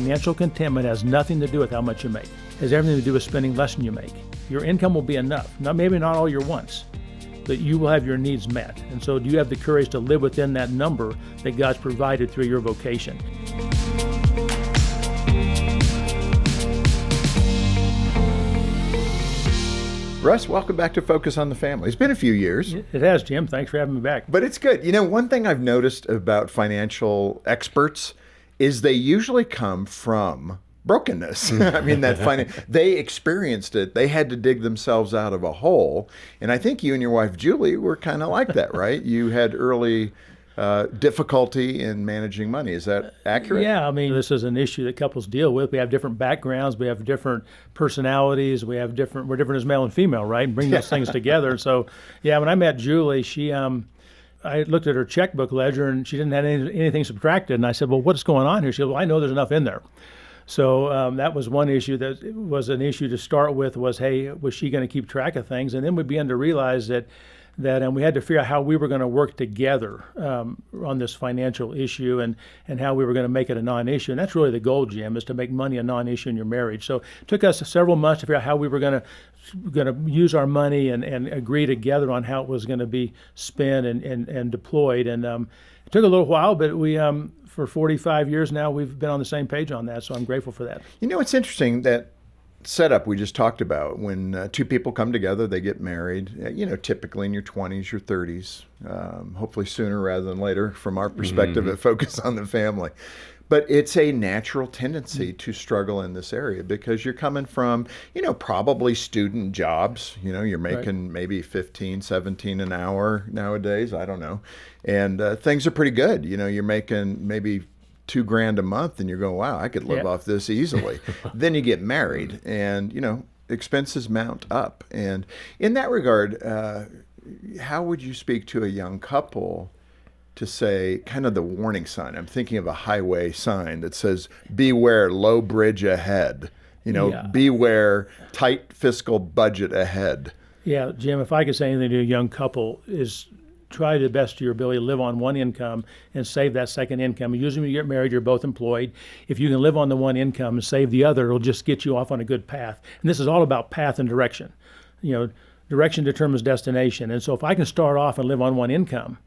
financial contentment has nothing to do with how much you make. It has everything to do with spending less than you make. Your income will be enough. Maybe not all your wants, but you will have your needs met. And so do you have the courage to live within that number that God's provided through your vocation? Russ, welcome back to Focus on the Family. It's been a few years. It has, Jim. Thanks for having me back. But it's good. You know, one thing I've noticed about financial experts is they usually come from brokenness. I mean, they experienced it. They had to dig themselves out of a hole. And I think you and your wife, Julie, were kind of like that, right? You had early difficulty in managing money. Is that accurate? Yeah, I mean, this is an issue that couples deal with. We have different backgrounds, we have different personalities, we're different as male and female, right? Bring those things together. So, yeah, when I met Julie, I looked at her checkbook ledger and she didn't have anything subtracted. And I said, well, what's going on here? She said, well, I know there's enough in there. So that was one issue that was an issue to start with was, hey, was she going to keep track of things? And then we began to realize that we had to figure out how we were going to work together on this financial issue and how we were going to make it a non-issue. And that's really the goal, Jim, is to make money a non-issue in your marriage. So it took us several months to figure out how we were going to use our money and agree together on how it was going to be spent and deployed. And it took a little while, but we for 45 years now, we've been on the same page on that. So I'm grateful for that. You know, it's interesting that setup we just talked about. When two people come together, they get married, typically in your 20s, your 30s, hopefully sooner rather than later from our perspective at Focus on the Family. But it's a natural tendency to struggle in this area because you're coming from, probably student jobs. You're making maybe 15, 17 an hour nowadays. I don't know. And things are pretty good. You're making maybe $2,000 a month and you're going, wow, I could live off this easily. Then you get married and, expenses mount up. And in that regard, how would you speak to a young couple to say kind of the warning sign? I'm thinking of a highway sign that says, beware, low bridge ahead. Beware, tight fiscal budget ahead. Yeah, Jim, if I could say anything to a young couple is try the best of your ability to live on one income and save that second income. Usually when you get married, you're both employed. If you can live on the one income and save the other, it'll just get you off on a good path. And this is all about path and direction. Direction determines destination. And so if I can start off and live on one income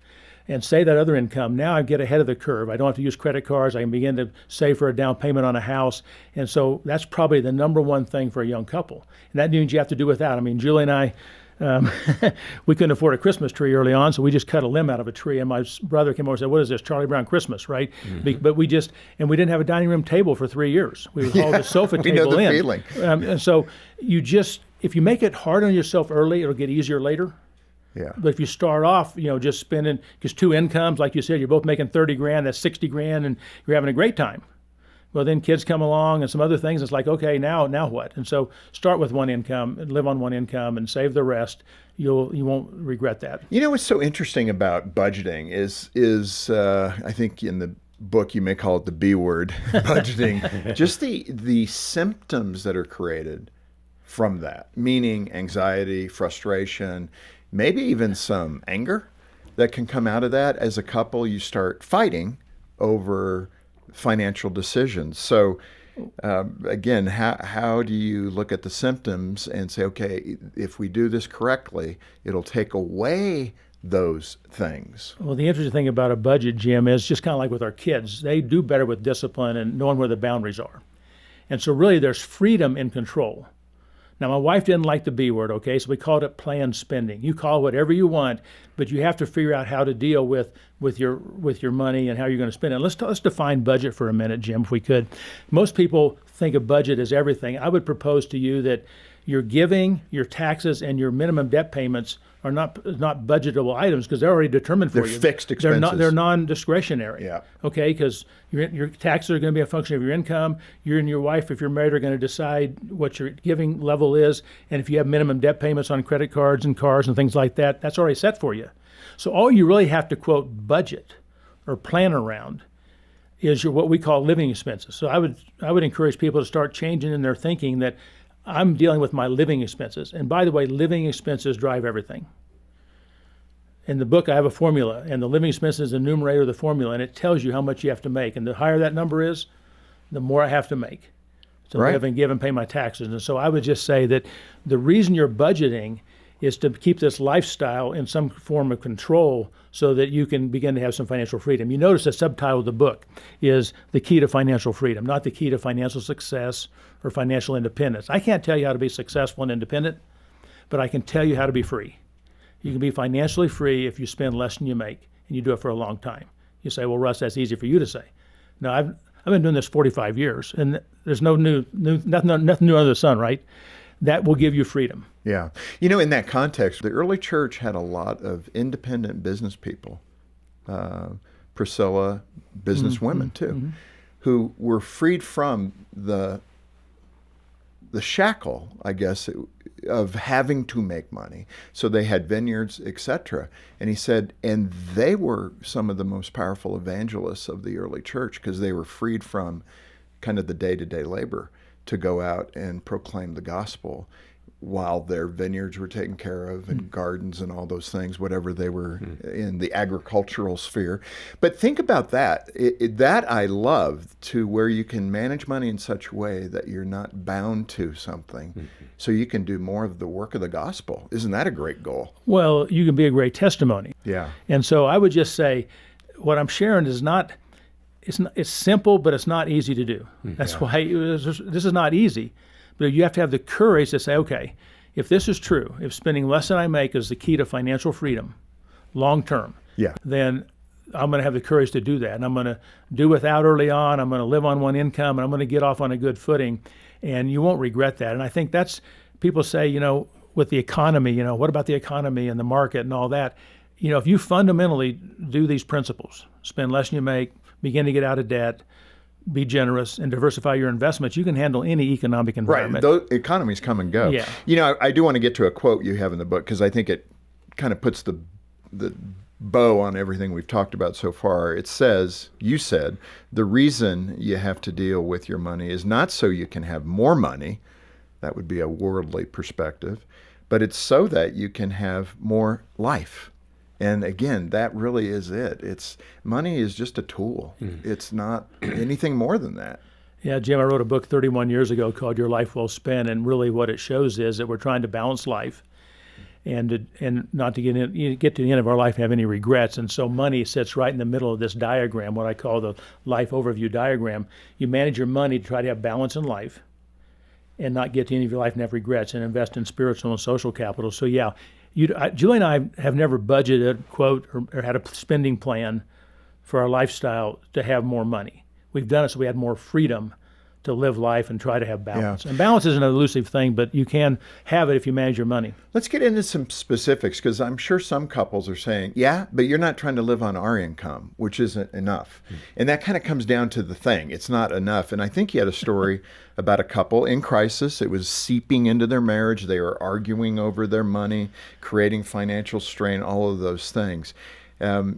and save that other income, now I get ahead of the curve. I don't have to use credit cards. I can begin to save for a down payment on a house. And so that's probably the number one thing for a young couple. And that means you have to do without. I mean, Julie and I, we couldn't afford a Christmas tree early on, so we just cut a limb out of a tree. And my brother came over and said, what is this, Charlie Brown Christmas, right? But we didn't have a dining room table for 3 years. We would haul the sofa table we know the in. feeling. And so if you make it hard on yourself early, it'll get easier later. Yeah. But if you start off, just spending, because two incomes, like you said, you're both making $30,000, that's $60,000, and you're having a great time. Well, then kids come along and some other things. It's like, okay, now what? And so start with one income and live on one income and save the rest. You won't regret that. What's so interesting about budgeting is I think in the book you may call it the B word, budgeting. Just the symptoms that are created from that, meaning anxiety, frustration, maybe even some anger that can come out of that. As a couple, you start fighting over financial decisions. So again, how do you look at the symptoms and say, okay, if we do this correctly, it'll take away those things? Well, the interesting thing about a budget, Jim, is just kind of like with our kids. They do better with discipline and knowing where the boundaries are. And so really there's freedom in control. Now, my wife didn't like the B word, okay? So we called it planned spending. You call it whatever you want, but you have to figure out how to deal with your money and how you're going to spend it. Let's define budget for a minute, Jim, if we could. Most people think of budget as everything. I would propose to you that your giving, your taxes, and your minimum debt payments are not budgetable items because they're already determined for you. They're fixed expenses. They're non-discretionary. Yeah. Okay, because your taxes are going to be a function of your income. You and your wife, if you're married, are going to decide what your giving level is. And if you have minimum debt payments on credit cards and cars and things like that, that's already set for you. So all you really have to, quote, budget or plan around is what we call living expenses. So I would encourage people to start changing in their thinking that I'm dealing with my living expenses. And by the way, living expenses drive everything. In the book, I have a formula, and the living expenses is the numerator of the formula, and it tells you how much you have to make. And the higher that number is, the more I have to make to Right. live and give and pay my taxes. And so I would just say that the reason you're budgeting is to keep this lifestyle in some form of control so that you can begin to have some financial freedom. You notice the subtitle of the book is The Key to Financial Freedom, not the key to financial success or financial independence. I can't tell you how to be successful and independent, but I can tell you how to be free. You can be financially free if you spend less than you make, and you do it for a long time. You say, well, Russ, that's easy for you to say. No, I've been doing this 45 years, and there's nothing new under the sun, right? That will give you freedom. Yeah. In that context, the early church had a lot of independent business people, Priscilla, business women too, who were freed from the shackle, I guess, of having to make money. So they had vineyards, etc. And he said, and they were some of the most powerful evangelists of the early church because they were freed from kind of the day-to-day labor to go out and proclaim the gospel while their vineyards were taken care of and gardens and all those things, whatever they were in the agricultural sphere. But think about that. That I love, to where you can manage money in such a way that you're not bound to something, so you can do more of the work of the gospel. Isn't that a great goal? Well, you can be a great testimony. Yeah. And so I would just say what I'm sharing is it's simple, but it's not easy to do. That's why this is not easy. But you have to have the courage to say, okay, if this is true, if spending less than I make is the key to financial freedom, long term, then I'm going to have the courage to do that. And I'm going to do without early on. I'm going to live on one income, and I'm going to get off on a good footing. And you won't regret that. And I think that's, people say, with the economy, what about the economy and the market and all that? If you fundamentally do these principles, spend less than you make, begin to get out of debt, be generous, and diversify your investments, you can handle any economic environment. Right. Those economies come and go. Yeah. I do want to get to a quote you have in the book because I think it kind of puts the bow on everything we've talked about so far. It says, you said, the reason you have to deal with your money is not so you can have more money. That would be a worldly perspective. But it's so that you can have more life. And again, that really is it. Money is just a tool. It's not anything more than that. Yeah, Jim, I wrote a book 31 years ago called Your Life Well Spent, and really what it shows is that we're trying to balance life and not to get to the end of our life and have any regrets. And so money sits right in the middle of this diagram, what I call the life overview diagram. You manage your money to try to have balance in life and not get to the end of your life and have regrets, and invest in spiritual and social capital. So yeah, Julie and I have never budgeted, quote, or had a spending plan for our lifestyle to have more money. We've done it so we had more freedom to live life and try to have balance. And balance is an elusive thing, but you can have it if you manage your money. Let's get into some specifics, because I'm sure some couples are saying, yeah, but you're not trying to live on our income, which isn't enough. And that kind of comes down to the thing. It's not enough. And I think you had a story about a couple in crisis. It was seeping into their marriage. They were arguing over their money, creating financial strain, all of those things.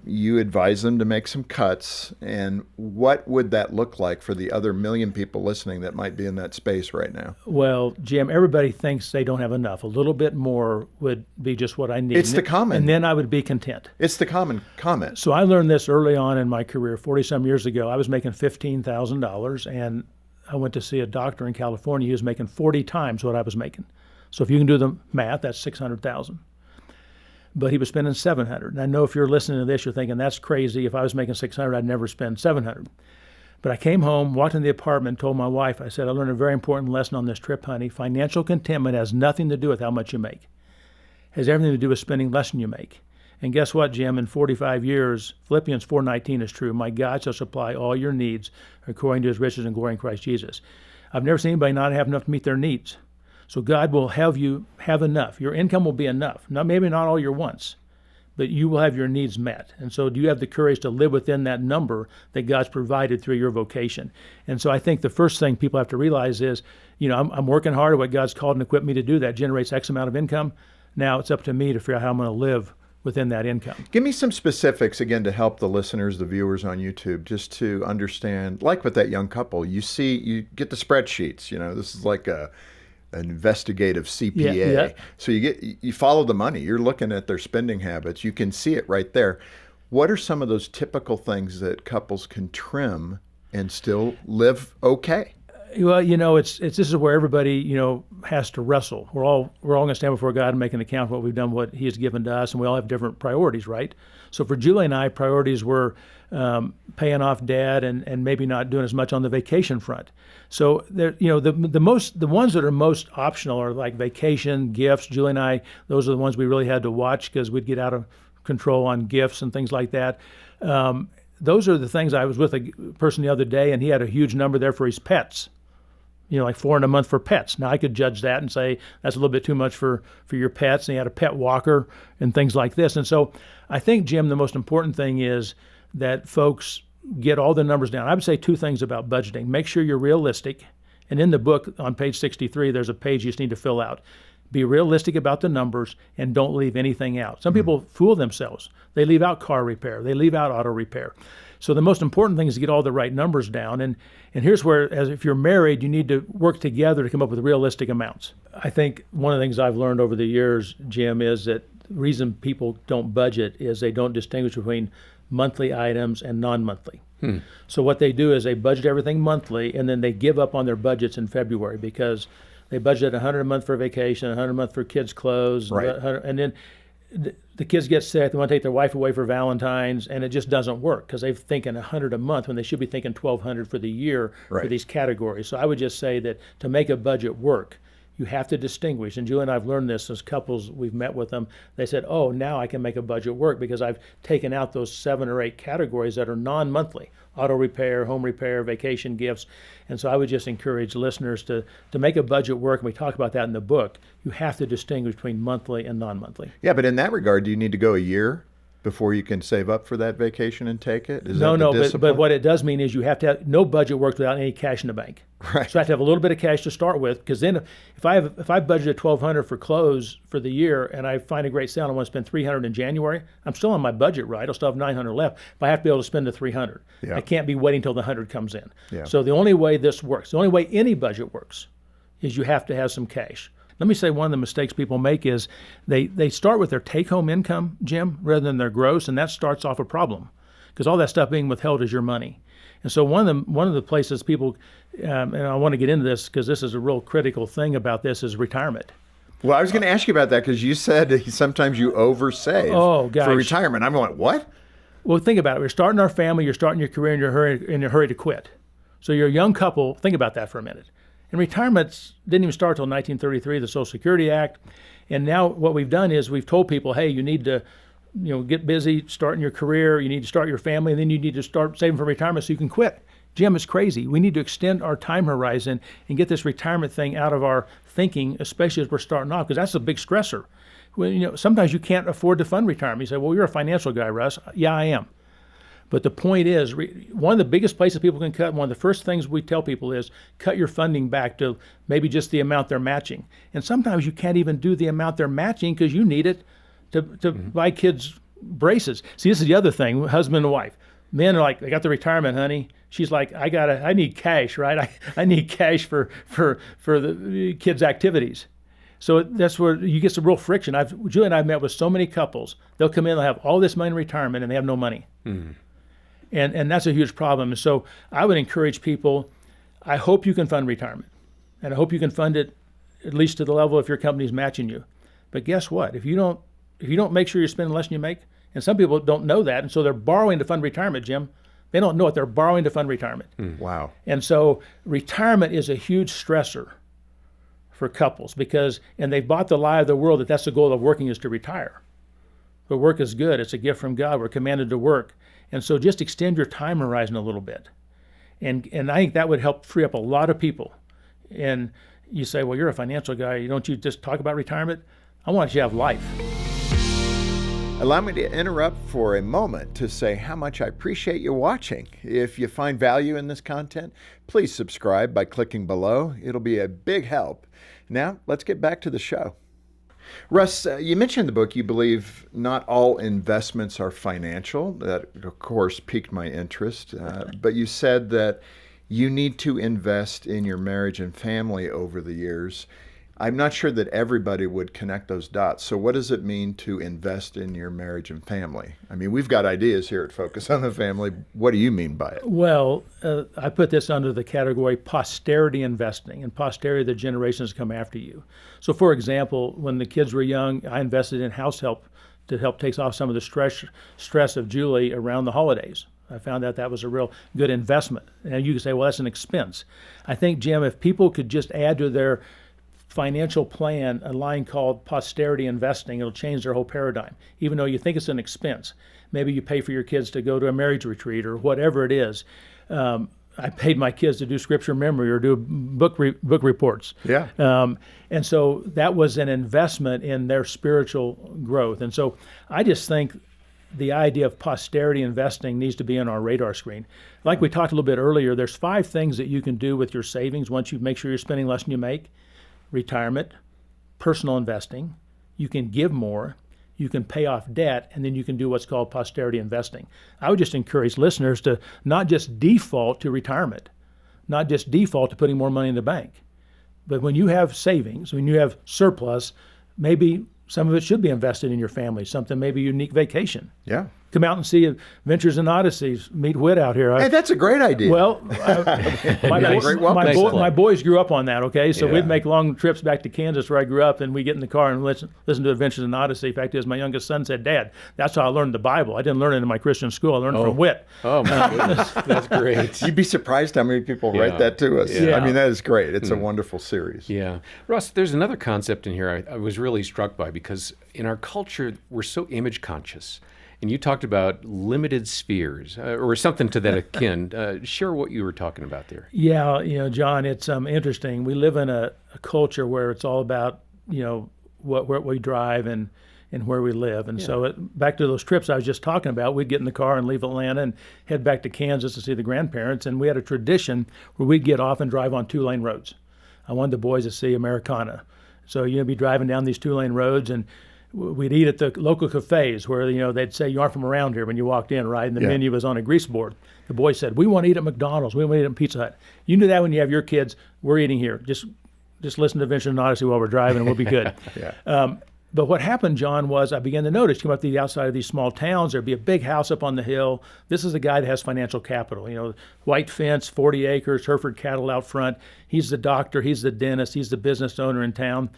You advise them to make some cuts. And what would that look like for the other million people listening that might be in that space right now? Well, Jim, everybody thinks they don't have enough. A little bit more would be just what I need. It's the common. And then I would be content. It's the common comment. So I learned this early on in my career, 40-some years ago. I was making $15,000, and I went to see a doctor in California. He was making 40 times what I was making. So if you can do the math, that's $600,000. But he was spending $700. And I know if you're listening to this, you're thinking, that's crazy. If I was making $600, I'd never spend $700. But I came home, walked in the apartment, told my wife, I said, I learned a very important lesson on this trip, honey. Financial contentment has nothing to do with how much you make. It has everything to do with spending less than you make. And guess what, Jim? In 45 years, Philippians 4:19 is true. My God shall supply all your needs according to his riches and glory in Christ Jesus. I've never seen anybody not have enough to meet their needs. So God will have you have enough. Your income will be enough. Maybe not all your wants, but you will have your needs met. And so do you have the courage to live within that number that God's provided through your vocation? And so I think the first thing people have to realize is, I'm working hard at what God's called and equipped me to do. That generates X amount of income. Now it's up to me to figure out how I'm going to live within that income. Give me some specifics, again, to help the listeners, the viewers on YouTube, just to understand, like with that young couple, you get the spreadsheets. This is like an investigative CPA. Yeah. So you follow the money. You're looking at their spending habits. You can see it right there. What are some of those typical things that couples can trim and still live okay. Well, it's this is where everybody has to wrestle. We're all going to stand before God and make an account of what we've done, what He has given to us, and we all have different priorities, right? So for Julie and I, priorities were paying off debt and maybe not doing as much on the vacation front. So there, the ones that are most optional are like vacation, gifts. Julie and I, those are the ones we really had to watch because we'd get out of control on gifts and things like that. Those are the things. I was with a person the other day, and he had a huge number there for his pets. Like $400 a month for pets. Now I could judge that and say that's a little bit too much for your pets. And he had a pet walker and things like this. And so I think, Jim, the most important thing is that folks get all the numbers down. I would say two things about budgeting. Make sure you're realistic. And in the book on page 63, there's a page you just need to fill out. Be realistic about the numbers and don't leave anything out. Some people fool themselves. They leave out car repair. They leave out auto repair. So the most important thing is to get all the right numbers down. And here's where, as if you're married, you need to work together to come up with realistic amounts. I think one of the things I've learned over the years, Jim, is that the reason people don't budget is they don't distinguish between monthly items and non-monthly. So what they do is they budget everything monthly, and then they give up on their budgets in February because they budget $100 a month for vacation, $100 a month for kids' clothes, right. And then the kids get sick, they want to take their wife away for Valentine's, and it just doesn't work because they're thinking $100 a month when they should be thinking $1,200 for the year for these categories. So I would just say that to make a budget work, you have to distinguish. And Julie and I have learned this as couples, we've met with them. They said, oh, now I can make a budget work because I've taken out those 7 or 8 categories that are non-monthly. Auto repair, home repair, vacation, gifts. And so I would just encourage listeners to make a budget work, and we talk about that in the book. You have to distinguish between monthly and non-monthly. Yeah, but in that regard, do you need to go a year before you can save up for that vacation and take it? No, but what it does mean is you have to have, no budget works without any cash in the bank. Right. So I have to have a little bit of cash to start with, because then if I budgeted $1,200 for clothes for the year and I find a great sale and I want to spend $300 in January, I'm still on my budget, right? I'll still have $900 left, but I have to be able to spend the $300. Yeah. I can't be waiting until the $100 comes in. Yeah. So the only way this works, the only way any budget works, is you have to have some cash. Let me say one of the mistakes people make is they start with their take-home income, Jim, rather than their gross, and that starts off a problem because all that stuff being withheld is your money. And so one of the places people, and I want to get into this because this is a real critical thing about this, is retirement. Well, I was going to ask you about that because you said sometimes you oversave for retirement. I'm going, what? Well, think about it. You're starting our family, you're starting your career, and you're in a hurry to quit. So you're a young couple. Think about that for a minute. And retirement didn't even start until 1933, the Social Security Act. And now what we've done is we've told people, hey, you need to get busy, starting your career, you need to start your family, and then you need to start saving for retirement so you can quit. Jim, it's crazy. We need to extend our time horizon and get this retirement thing out of our thinking, especially as we're starting off, because that's a big stressor. Well, sometimes you can't afford to fund retirement. You say, well, you're a financial guy, Russ. Yeah, I am. But the point is, one of the biggest places people can cut, one of the first things we tell people is cut your funding back to maybe just the amount they're matching. And sometimes you can't even do the amount they're matching because you need it to buy kids braces. See, this is the other thing, husband and wife. Men are like, I got the retirement, honey. She's like, I need cash, right? I need cash for the kids' activities. So that's where you get some real friction. Julie and I have met with so many couples. They'll come in, they'll have all this money in retirement, and they have no money. Mm-hmm. And that's a huge problem. And so I would encourage people, I hope you can fund retirement. And I hope you can fund it at least to the level if your company's matching you. But guess what? If you don't make sure you're spending less than you make, and some people don't know that, and so they're borrowing to fund retirement, Jim. They don't know it. They're borrowing to fund retirement. Wow. And so retirement is a huge stressor for couples and they've bought the lie of the world that that's the goal of working is to retire. But work is good. It's a gift from God. We're commanded to work. And so just extend your time horizon a little bit. And I think that would help free up a lot of people. And you say, well, you're a financial guy. Don't you just talk about retirement? I want you to have life. Allow me to interrupt for a moment to say how much I appreciate you watching. If you find value in this content, please subscribe by clicking below. It'll be a big help. Now, let's get back to the show. Russ, you mentioned in the book you believe not all investments are financial. That, of course, piqued my interest. But you said that you need to invest in your marriage and family over the years. I'm not sure that everybody would connect those dots. So what does it mean to invest in your marriage and family? I mean, we've got ideas here at Focus on the Family. What do you mean by it? Well, I put this under the category posterity investing, and posterity, the generations come after you. So, for example, when the kids were young, I invested in house help to help take off some of the stress of Julie around the holidays. I found out that was a real good investment. And you can say, well, that's an expense. I think, Jim, if people could just add to their financial plan a line called posterity investing, it'll change their whole paradigm. Even though you think it's an expense, maybe you pay for your kids to go to a marriage retreat or whatever it is. I paid my kids to do scripture memory or do book reports. Yeah. And so that was an investment in their spiritual growth. And so I just think the idea of posterity investing needs to be on our radar screen. Like we talked a little bit earlier, there's 5 things that you can do with your savings once you make sure you're spending less than you make. Retirement, personal investing, you can give more, you can pay off debt, and then you can do what's called posterity investing. I would just encourage listeners to not just default to retirement, not just default to putting more money in the bank, but when you have savings, when you have surplus, maybe some of it should be invested in your family, something maybe unique vacation. Yeah. Come out and see Adventures and Odysseys, meet Whit out here. Hey, that's a great idea. Well, my boys grew up on that, okay? So Yeah. we'd make long trips back to Kansas where I grew up, and we get in the car and listen to Adventures and Odyssey. In fact, as my youngest son said, Dad, that's how I learned the Bible. I didn't learn it in my Christian school. I learned it from Whit. Oh, my goodness. That's great. You'd be surprised how many people write that to us. Yeah. I mean, that is great. It's a wonderful series. Yeah. Russ, there's another concept in here I was really struck by, because in our culture, we're so image conscious. And you talked about limited spheres or something to that akin. Share what you were talking about there. Yeah, John, it's interesting. We live in a culture where it's all about, what we drive and where we live. And so back to those trips I was just talking about, we'd get in the car and leave Atlanta and head back to Kansas to see the grandparents. And we had a tradition where we'd get off and drive on 2-lane roads. I wanted the boys to see Americana. So you'd be driving down these 2-lane roads, and we'd eat at the local cafes where, they'd say, you aren't from around here when you walked in, right? And the menu was on a grease board. The boys said, we want to eat at McDonald's. We want to eat at Pizza Hut. You do that when you have your kids. We're eating here. Just listen to Adventure and Odyssey while we're driving, and we'll be good. But what happened, John, was I began to notice, come up to the outside of these small towns, there'd be a big house up on the hill. This is a guy that has financial capital, white fence, 40 acres, Hereford cattle out front. He's the doctor, he's the dentist, he's the business owner in town.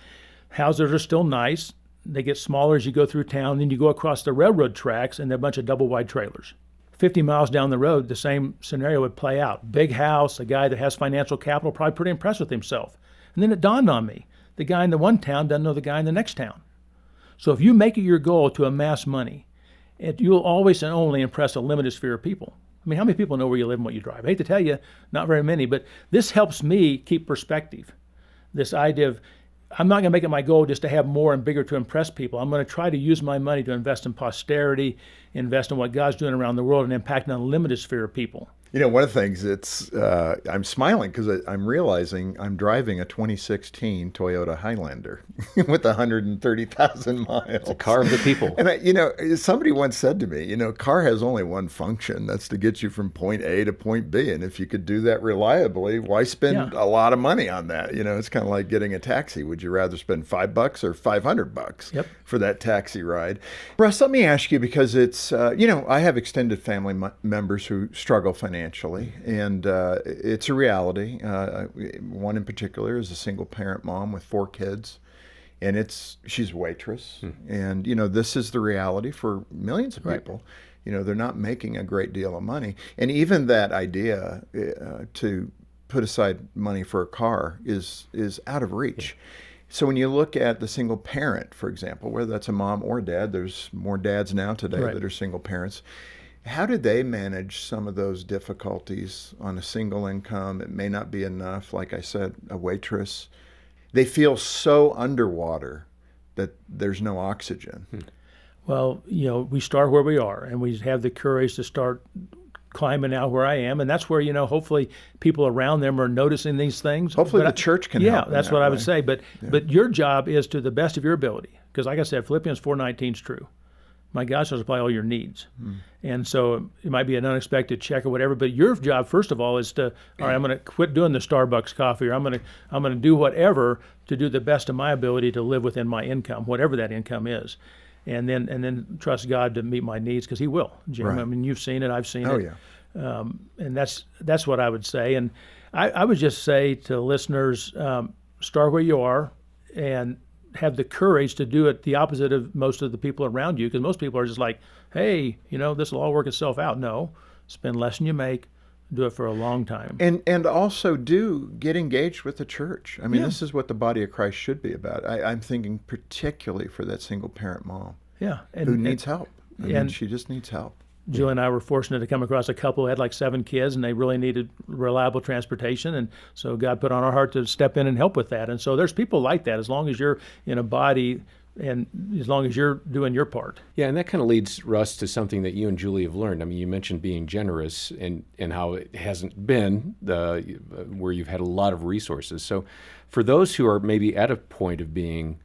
Houses are still nice. They get smaller as you go through town. Then you go across the railroad tracks, and they're a bunch of double-wide trailers. 50 miles down the road, the same scenario would play out. Big house, a guy that has financial capital, probably pretty impressed with himself. And then it dawned on me, the guy in the one town doesn't know the guy in the next town. So if you make it your goal to amass money, you'll always and only impress a limited sphere of people. I mean, how many people know where you live and what you drive? I hate to tell you, not very many, but this helps me keep perspective. This idea of, I'm not going to make it my goal just to have more and bigger to impress people. I'm going to try to use my money to invest in posterity, invest in what God's doing around the world, and impacting a limited sphere of people. One of the things I'm smiling because I'm realizing I'm driving a 2016 Toyota Highlander with 130,000 miles. It's a car of the people. And somebody once said to me, car has only one function. That's to get you from point A to point B. And if you could do that reliably, why spend a lot of money on that? It's kind of like getting a taxi. Would you rather spend $5 or $500 for that taxi ride? Russ, let me ask you, because it's, I have extended family members who struggle financially. And it's a reality. One in particular is a single parent mom with 4 kids, and she's a waitress. And, this is the reality for millions of people. They're not making a great deal of money. And even that idea to put aside money for a car is out of reach. So when you look at the single parent, for example, whether that's a mom or dad, there's more dads now today that are single parents. How do they manage some of those difficulties on a single income? It may not be enough. Like I said, a waitress. They feel so underwater that there's no oxygen. Well, we start where we are, and we have the courage to start climbing out where I am. And that's where, hopefully people around them are noticing these things. Hopefully the church can help. Yeah, that's what I would say. But your job is to the best of your ability. Because like I said, Philippians 4:19 is true. my God shall supply all your needs. And so it might be an unexpected check or whatever, but your job, first of all, is to, all right, I'm going to quit doing the Starbucks coffee, or I'm going to do whatever to do the best of my ability to live within my income, whatever that income is. And then trust God to meet my needs, because He will, Jim. Right. I mean, you've seen it, I've seen Oh, it. yeah. And that's what I would say. And I would just say to listeners, start where you are and have the courage to do it the opposite of most of the people around you, because most people are just like, hey, this will all work itself out. No, spend less than you make, do it for a long time. And also get engaged with the church. I mean, Yeah. this is what the body of Christ should be about. I'm thinking particularly for that single parent mom Yeah. who needs help. I mean, and- she just needs help. Julie and I were fortunate to come across a couple who had like 7 kids, and they really needed reliable transportation. And so God put on our heart to step in and help with that. And so there's people like that, as long as you're in a body and as long as you're doing your part. Yeah, and that kind of leads, Russ, to something that you and Julie have learned. I mean, you mentioned being generous and how it hasn't been where you've had a lot of resources. So for those who are maybe at a point of being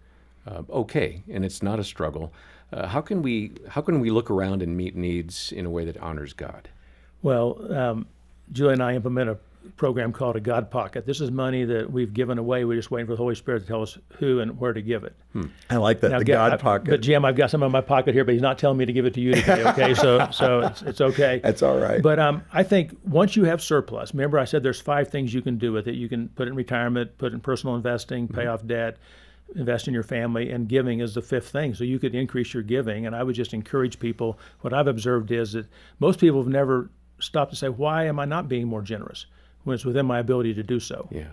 okay, and it's not a struggle, how can we look around and meet needs in a way that honors God? Well, Julie and I implement a program called a God Pocket. This is money that we've given away. We're just waiting for the Holy Spirit to tell us who and where to give it. I like that, Now, the God pocket. But Jim, I've got some in my pocket here, but he's not telling me to give it to you today. Okay, so it's okay. That's all right. But I think once you have surplus, remember I said there's 5 things you can do with it. You can put it in retirement, put it in personal investing, pay off debt, invest in your family, and giving is the 5th thing. So you could increase your giving. And I would just encourage people. What I've observed is that most people have never stopped to say, why am I not being more generous when it's within my ability to do so? Yeah.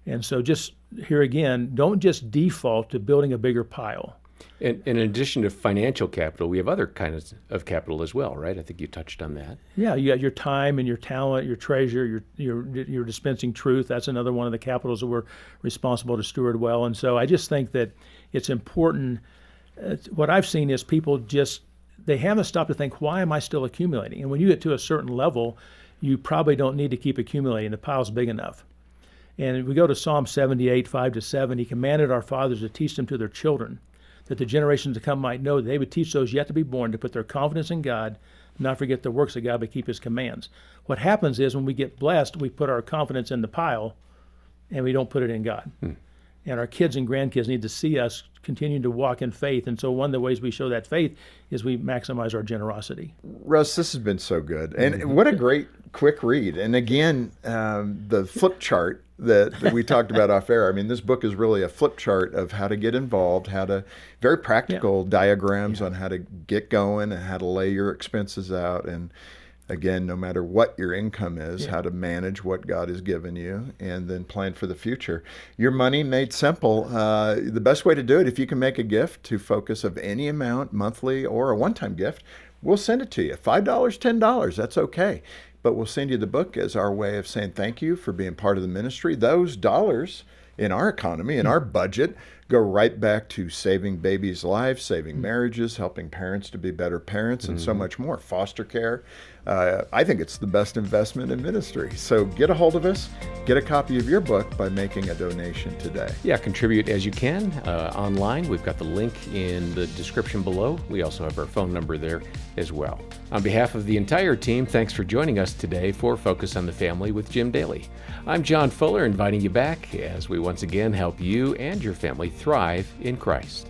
And so just here again, don't just default to building a bigger pile. And in addition to financial capital, we have other kinds of capital as well, right? I think you touched on that. Yeah, you got your time and your talent, your treasure, your dispensing truth. That's another one of the capitals that we're responsible to steward well. And so I just think that it's important. What I've seen is people they haven't stopped to think, why am I still accumulating? And when you get to a certain level, you probably don't need to keep accumulating. The pile's big enough. And we go to Psalm 78, 5-7. He commanded our fathers to teach them to their children, that the generations to come might know that they would teach those yet to be born to put their confidence in God, not forget the works of God, but keep His commands. What happens is when we get blessed, we put our confidence in the pile, and we don't put it in God. And our kids and grandkids need to see us continuing to walk in faith. And so one of the ways we show that faith is we maximize our generosity. Russ, this has been so good. And what a great quick read. And again, the flip chart that we talked about off air. I mean, this book is really a flip chart of how to get involved, very practical diagrams on how to get going and how to lay your expenses out. And again, no matter what your income is, how to manage what God has given you and then plan for the future. Your money made simple. The best way to do it, if you can make a gift to Focus of any amount, monthly or a one-time gift, we'll send it to you. $5, $10, that's okay. But we'll send you the book as our way of saying thank you for being part of the ministry. Those dollars in our economy, in our budget, go right back to saving babies' lives, saving marriages, helping parents to be better parents, and so much more. Foster care. I think it's the best investment in ministry. So get a hold of us. Get a copy of your book by making a donation today. Yeah, contribute as you can online. We've got the link in the description below. We also have our phone number there as well. On behalf of the entire team, thanks for joining us today for Focus on the Family with Jim Daly. I'm John Fuller, inviting you back as we once again help you and your family thrive in Christ.